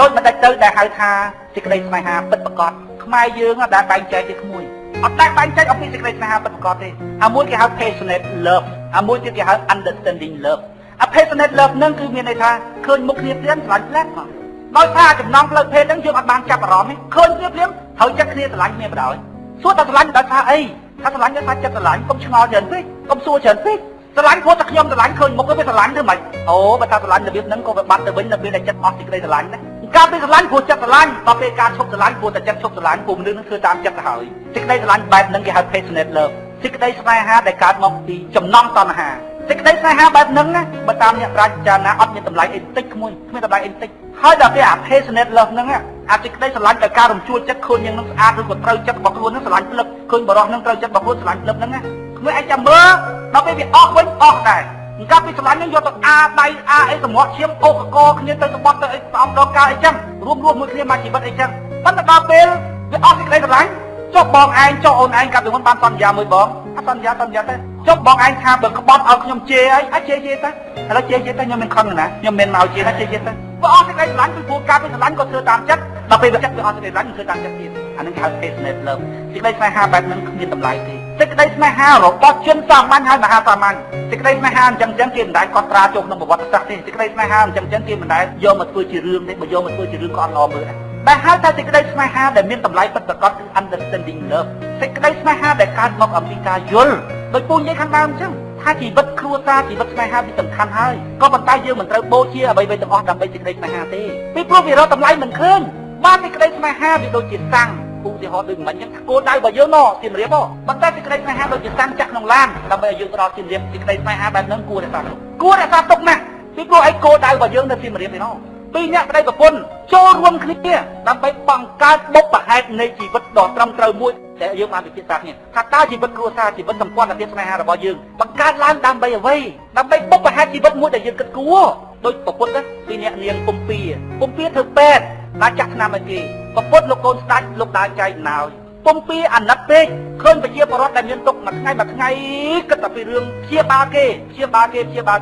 ដូចមិនដាច់ទៅដែលហៅថាសេចក្តីស្នេហាពិតប្រាកដខ្មែរយើងដែលបែងចែកទីក្មួយអត់ដែលបែងចែកអំពីសេចក្តីស្នេហាពិតប្រាកដទេអាមួយគេហៅ passionate love អាមួយទៀតគេហៅ understanding love អា passionate love ហ្នឹងគឺមានន័យថាឃើញមុខគ្នាព្រាមស្រឡាញ់ផ្លែមកដោយថាចំណងផ្លូវភេទហ្នឹងយើងអត់បានចាប់អារម្មណ៍ទេឃើញគ្នាព្រាមត្រូវចិត្តគ្នាស្រឡាញ់គ្នាបណ្ដោយសួរតែស្រឡាញ់ដោយថាអីថាស្រឡាញ់ដោយថាចិត្តស្រឡាញ់កុំឆ្ងល់ច្រើនពេកកុំសួរច្រើនពេកស្រឡាញ់ព្រោះតែខ្ញុំស្រឡាញ់ឃើញមុខវាស្រឡាញ់ទៅមិនអូបើថាស្រឡាញ់របៀបហ្នឹងក៏វាបាត់ទៅវិញនៅពេលដែលចិត្តអស់សេចក្តីស្រឡាញ់ដែរការពេលស្រឡាញ់ព្រោះចិត្តស្រឡាញ់ដល់ពេលការឈប់ស្រឡាញ់ព្រោះតែចិត្តឈប់ស្រឡាញ់ព្រោះមនុស្សនឹងធ្វើតាមចិត្តទៅហើយសេចក្តីស្រឡាញ់បែបហ្នឹងគេហៅ passionate love សេចក្តីស្នេហាដែលកើតមកពីចំណង់តណ្ហាសេចក្តីស្នេហាបែបហ្នឹងណាបើតាមអ្នកប្រាជ្ញចារណាអត់មានតម្លៃអីតិចគ្មានតម្លៃអីតិចហើយដល់ពេលអា passionate love ហ្នឹងអាសេចក្តីស្រឡាញ់ដោយការរំជួលចិត្តឃើញយ៉ាងហ្នឹងស្អាតឬក៏ត្រូវចិត្តរបស់ខ្លួនហ្នឹងស្រឡាញ់ភ្លឹកឃើញបរិះហ្នឹងត្រូវចិត្តរបស់ខ្លួនស្រឡាញ់ភ្លឹកហ្នឹងណាគ្មានអាចចាំមើលដល់ពេលវាអស់វិញអស់ដែរកាលពីស្រឡាញ់នឹងយកទៅអាដៃអាអីសម្រក់ឈាមអូកកគ្នាទៅស្បត់ទៅអីផ្សំដល់ការអីចឹងរួមមួយគ្នាមកជីវិតអីចឹងប៉ុន្តែដល់ពេលវាអស់សេចក្តីស្រឡាញ់ចុះបងឯងចុះអូនឯងកាលពីមុនបានសន្យាមួយបងអត់សន្យាទៅចុះបងឯងថាបើក្បត់ឲ្យខ្ញុំជេរអីអាចជេរទៅឥឡូវជេរទៅខ្ញុំមិនខឹងណាខ្ញុំមិនមកជេរណាជេរទៅបើអស់សេចក្តីស្រឡាញ់ពីព្រោះការពីស្រឡាញ់ក៏ធ្វើតាមចិត្តដល់ពេលវាចិត្តវាអស់សេចក្តីស្រឡាញ់ធ្វើតាមចិត្តទៀតអានឹងហៅ passionate love សេចក្តីស្នេហាបែបហ្នឹងគ្មានតម្លៃទេសេចក្តីស្នេហារបស់ជនសាមញ្ញហើយមហាសាមញ្ញសេចក្តីស្នេហាអញ្ចឹងគេមិនដែលកត់ត្រាចូលក្នុងប្រវត្តិសាស្ត្រទេសេចក្តីស្នេហាអញ្ចឹងគេមិនដែលយកមកធ្វើជារឿងទេបើយកមកធ្វើជារឿងក៏អត់ល្អមើលដែរដែលហៅថាសេចក្តីស្នេហាដែលមានតម្លៃពិតប្រាកដគឺ understanding love សេចក្តីស្នេហាដែលកើតមកអំពីការយល់ដោយពូនិយាយខាងដើមអញ្ចឹងថាជីវិតគ្រួសារជីវិតស្នេហាវាសំខាន់ហើយក៏ប៉ុន្តែយើងមិនត្រូវបូជាអ្វីៗទាំងអស់ដើម្បីសេចក្តីស្នេហាទេពីព្រោះវារកតម្លៃមិនឃើញបានសេចក្តីស្នេហាវាដូចជាសាំងឧទាហរណ៍ដូចមិនអញ្ចឹងគោលដៅរបស់យើងណោះសៀមរាបប៉ុន្តែសេចក្តីស្នេហាដូចជាសាំងចាក់ក្នុងឡានដើម្បីឲ្យយើងទៅដល់សៀមរាបសេចក្តីស្នេហាបែបហ្នឹងគួររក្សាទុកណាស់ពីព្រោះឯគោលដៅរបស់យើងនៅសៀមរាបនេះណោះពីរអ្នកប្តីប្រពន្ធចូលរួមគ្នាដើម្បីបង្កើតបុព្វហេតុនៃជីវិតដ៏ត្រឹមត្រូវមួយដែលយើងបានពិភាក្សាគ្នាថាតើជីវិតគ្រួសារជីវិតសម្ព័ន្ធភាពស្នេហារបស់យើងបង្កើតឡើងដើម្បីអ្វីដើម្បីបុព្វហេតុជីវិតមួយដែលយើងគិតគូរដោយប្រពន្ធពីរអ្នកនាងពុំពីធ្វើពេទ្យបានចាក់ថ្នាំឲ្យគេប្រពន្ធលោកកូនស្ដាច់លោកដើរចែកណោយពុំពីអាណិតពេកឃើញប្រជាពលរដ្ឋដែលមានទុកមួយថ្ងៃគិតតែពីរឿងព្យាបាល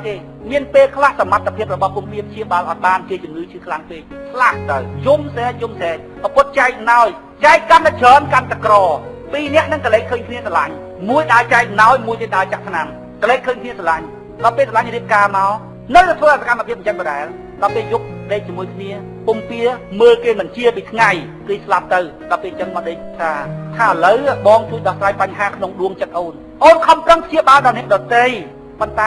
គេមានពេលខ្លះសមត្ថភាពរបស់ពុំពីព្យាបាលអត់បានគេជំងឺឈឺខ្លាំងពេកខ្លះទៅយំសែប្រពន្ធចែកណោយចែកកាន់តែច្រើនកាន់តែក្រពីរនាក់នឹងកលែកឃើញគ្នាស្រឡាញ់មួយដើរចែកណោយមួយទៀតដើរចាក់ថ្នាំកលែកឃើញគ្នាស្រឡាញ់ដល់ពេលស្រឡាញ់រៀបការមកនៅតែធ្វើសកម្មភាពអញ្ចឹងដដែលដល់ពេលយប់ដេកជាមួយគ្នាពុំពីមើលគេមិនជាពីថ្ងៃគឺស្លាប់ទៅដល់ពេលអញ្ចឹងមកដេកថាឥឡូវបងជួយដោះស្រាយបញ្ហាក្នុងដួងចិត្តអូនខំប្រឹងព្យាបាលដល់អ្នកដទៃប៉ុន្តែ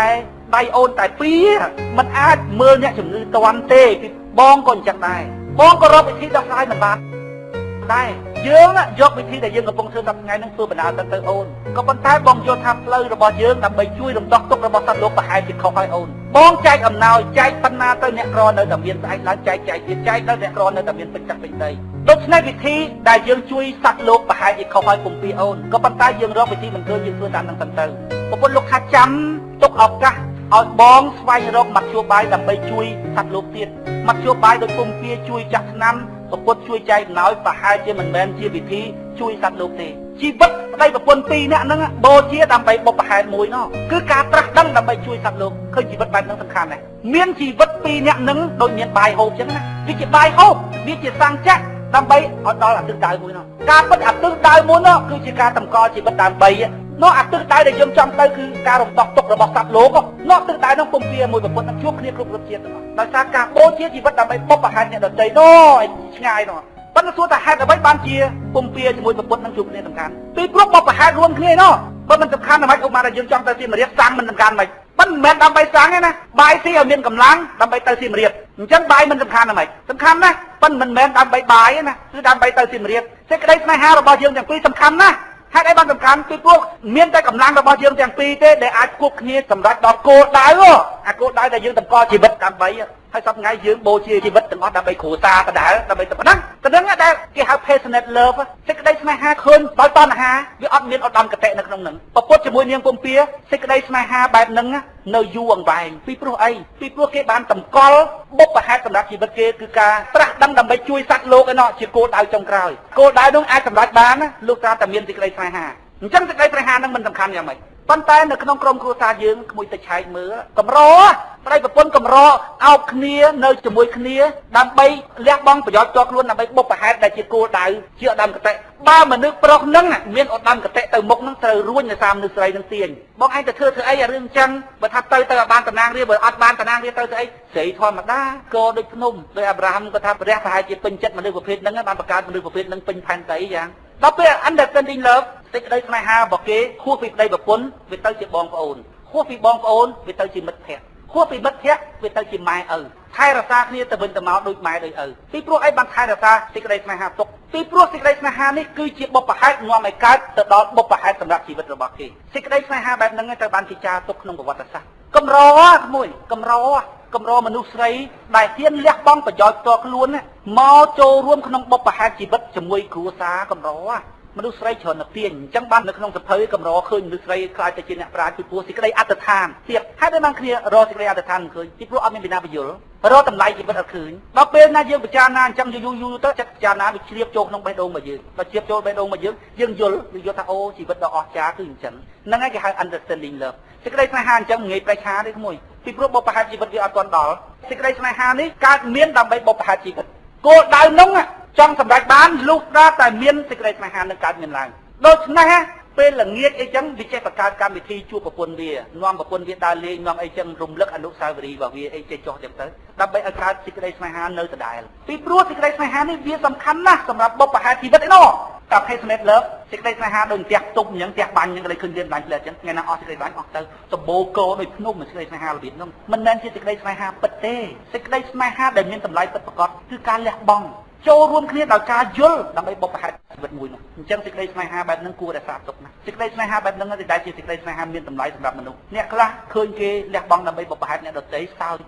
ដៃអូនតែពីរមិនអាចមើលអ្នកជំងឺតាន់ទេពីបងក៏អញ្ចឹងដែរបងក៏រកវិធីដោះស្រាយមិនបានដែរយើងយកវិធីដែលយើងកំពុងធ្វើសប្តាហ៍ថ្ងៃនឹងធ្វើបណ្ដាលទៅអូនក៏ប៉ុន្តែបងយល់ថាផ្លូវរបស់យើងដើម្បីជួយរំដោះទុក្ខរបស់សត្វលោកប្រហែលជាខុសហើយអូនបងចែកអំណោយចែកបណ្ណាទៅអ្នកក្រនៅតែមានស្អែកឡើងចែកទៀតចែកដល់អ្នកក្រនៅតែមានពេញទឹកពេញដីដូច្នេះវិធីដែលយើងជួយសត្វលោកប្រហែលជាខុសហើយពុំពីអូនក៏ប៉ុន្តែយើងរកវិធីមិនឃើញយើងធ្វើតាមនឹងទៅប្រពន្ធលោកថាចាំទុកឱកាសឲ្យបងស្វែងរកមធ្យោបាយដើម្បីជួយសត្វលោកទៀតមធ្យោបាយដូចពុំពីជួយចាក់ថ្នាំប្រពន្ធជួយចែកអំណោយប្រហែលជាមិនមែនជាវិធីជួយសត្វលោកទេជីវិតប្តីប្រពន្ធពីរនាក់ហ្នឹងបូជាដើម្បីបុព្វហេតុមួយនោះគឺការត្រាស់ដឹងដើម្បីជួយសត្វលោកឃើញជីវិតបែបហ្នឹងសំខាន់ណាស់មានជីវិតពីរនាក់ហ្នឹងដូចមានបាយហូបអញ្ចឹងណាវាជាបាយហូបវាជាសង្ចាក់ដើម្បីឲ្យដល់អាទិសដៅមួយនោះការពិតអាទិសដៅមួយនោះគឺជាការតម្កល់ជីវិតដើម្បីនោះអាទិសដៅដែលយើងចង់ទៅគឺការរំដោះទុក្ខរបស់សត្វលោកនោះទិសដៅនោះពុំពីមួយប្រពន្ធនឹងជួបគ្នាគ្រប់ជាតិទាំងនោះដោយសារការបូជាជីវិតដើម្បីបុព្វហេតុអ្នកដទៃនោះឆ្ងាយនោះប៉ុន្តែសួរថាហេតុអ្វីបានជាពុំពីជាមួយប្រពន្ធនឹងជួបគ្នាសំខាន់ពីព្រោះបុព្វហេតុរួមគ្នានោះប៉ុន្តែមិនសំខាន់ហ្មងឧបមាថាយើងចង់ទៅសៀមរាបសាំងមិនសំខាន់ហ្មងមិនមែនដើម្បីសាំងទេណាបាយស៊ីឲ្យមានកម្លាំងដើម្បីទៅសៀមរាបអញ្ចឹងបាយមិនសំខាន់ហ្មងសំខាន់ណាស់ប៉ុន្តែមិនមែនដើម្បីបាយទេណាគឺដើម្បីទៅសៀមរាបសេចក្តីស្នេហារបស់យើងទាំងពីរសំខាន់ណាស់ហេតុអីបានសំខាន់ពីព្រោះមានតែកម្លាំងរបស់យើងទាំងពីរទេដែលអាចគប់គ្នាសម្រាប់ដល់គោលដៅអាគោលដៅដែលយើងតម្កល់ជីវិតដើម្បីហើយសប្តាហ៍ថ្ងៃយើងបូជាជីវិតទាំងអស់ដើម្បីគ្រួសារដដែលដើម្បីតែប៉ុណ្ណឹងដែលគេហៅ passionate love សេចក្តីស្នេហាឃើញដោយតណ្ហាវាអត់មានឧត្តមគតិនៅក្នុងហ្នឹងប្រពុតជាមួយនាងពុំពីសេចក្តីស្នេហាបែបហ្នឹងនៅយូរអង្វែងពីព្រោះអីពីព្រោះគេបានតម្កល់បុព្វហេតុសម្រាប់ជីវិតគេគឺការត្រាស់ដឹងដើម្បីជួយសត្វលោកឯណោះជាគោលដៅចុងក្រោយគោលដៅនោះអាចសម្រេចបានណាលោកតាតែមានសេចក្តីស្នេហាអញ្ចឹងសេចក្តីស្នេហាហ្នឹងមិនសំខាន់យ៉ាងម៉េច ប៉ុន្តែនៅក្នុងក្រុមគ្រួសារយើងក្មួយទៅឆែកមើលកម្រប្តីប្រពន្ធកម្រអោបគ្នានៅជាមួយគ្នាដើម្បីលះបង់ប្រយោជន៍ផ្ទាល់ខ្លួនដើម្បីបុព្វហេតុដែលជាគោលដៅជាឧត្តមកតេបើមនុស្សប្រុសនឹងមានឧត្តមកតេទៅមុខនឹងត្រូវរួញនៅតាមមនុស្សស្រីនឹងទាញបងឯងទៅធ្វើអីអារឿងអញ្ចឹងបើថាទៅឲ្យបានតំណាងរាបើអត់បានតំណាងរាទៅស្អីស្រីធម្មតាក៏ដូចភ្នំដោយអាប់រ៉ាហាំក៏ថាព្រះប្រហែលជាពេញចិត្តមនុស្សប្រភេទហ្នឹងបានបង្កើតមនុស្សប្រភេទហ្នឹងពេញផែនដីយ៉ាងដល់ពេល understanding love សេចក្តីស្នេហារបស់គេខួសពីប្តីប្រពន្ធវាទៅជាបងប្អូនខួសពីបងប្អូនវាទៅជាមិត្តភក្តិខួសពីមិត្តភក្តិវាទៅជាម៉ែឪថែរក្សាគ្នាទៅវិញទៅមកដូចម៉ែដូចឪពីព្រោះអីបានថែរក្សាសេចក្តីស្នេហាទុកពីព្រោះសេចក្តីស្នេហានេះគឺជាបុព្វហេតុនាំឲ្យកើតទៅដល់បុព្វហេតុសម្រាប់ជីវិតរបស់គេសេចក្តីស្នេហាបែបហ្នឹងត្រូវបានពិចារណាទុកក្នុងប្រវត្តិសាស្ត្រកម្រមួយកម្រមនុស្សស្រីដែលហ៊ានលះបង់ប្រយោជន៍ផ្ទាល់ខ្លួនមកចូលរួមក្នុងបុព្វហេតុជីវិតជាមួយគ្រួសារកម្រមនុស្សស្រីច្រើនតែទាញអញ្ចឹងបាននៅក្នុងសភៅកម្រឃើញមនុស្សស្រីខ្លាចទៅជាអ្នកប្រាជ្ញពីព្រោះសេចក្តីអត្តដ្ឋានទៀតហើយដែលបានគ្នារកសេចក្តីអត្តដ្ឋានមិនឃើញពីព្រោះអត់មានវិណាបញ្យលរកតម្លៃជីវិតអត់ឃើញដល់ពេលណាយើងពិចារណាអញ្ចឹងយូរទៅចិត្តពិចារណាវាជ្រាបចូលក្នុងបេះដូងរបស់យើងដល់ជ្រាបចូលបេះដូងរបស់យើងយល់ថាអូជីវិតដ៏អស្ចារ្យគឺអញ្ចឹងហ្នឹងហើយគេហៅ understanding love សេចក្តីស្នេហាអញ្ចឹងងាយប្រេះឆាទេក្មួយពីព្រោះបុព្វហេតុជីវិតវាអត់ទាន់ដល់សេចក្តីស្នេហានេះកើតមានដើម្បីបុព្វហេតុជីវិតគោលដៅនោះចង់សម្រេចបានលុះត្រាតែមានសេចក្តីស្នេហានឹងកើតមានឡើងដូច្នេះពេលល្ងាចអីចឹងវាចេះបង្កើតកម្មវិធីជួបប្រពន្ធវានាំប្រពន្ធវាដើរលេងនាំអីចឹងរំលឹកអនុស្សាវរីយ៍របស់វាអីចេះចុះចឹងទៅដើម្បីឲ្យកើតសេចក្តីស្នេហានៅដដែលពីព្រោះសេចក្តីស្នេហានេះវាសំខាន់ណាស់សម្រាប់បុព្វហេតុជីវិតឯណោះតែ passionate love សេចក្តីស្នេហាដូចផ្ទះផ្ទុកអញ្ចឹងផ្ទះបាញ់អញ្ចឹងក៏លេចឃើញរៀនបាញ់ផ្លែអញ្ចឹងថ្ងៃណាអស់សេចក្តីបាញ់អស់ទៅសម្បូរកោដូចភ្នំសេចក្តីស្នេហារបៀបនោះមិនមែនជាសេចក្តីស្នេហាពិតទេសេចក្តីស្នេហាដែលមានតម្លៃពិតប្រាកដគឺការលះបង់ចូលរួមគ្នាដោយការយល់ដើម្បីបុព្វហេតុជីវិតមួយនោះអញ្ចឹងសេចក្តីស្នេហាបែបហ្នឹងគួររក្សាទុកណាសេចក្តីស្នេហាបែបហ្នឹងតែជាសេចក្តីស្នេហាមានតម្លៃសម្រាប់មនុស្សអ្នកខ្លះឃើញគេលះបង់ដើម្បីបុព្វហេតុអ្នកដទៃសើច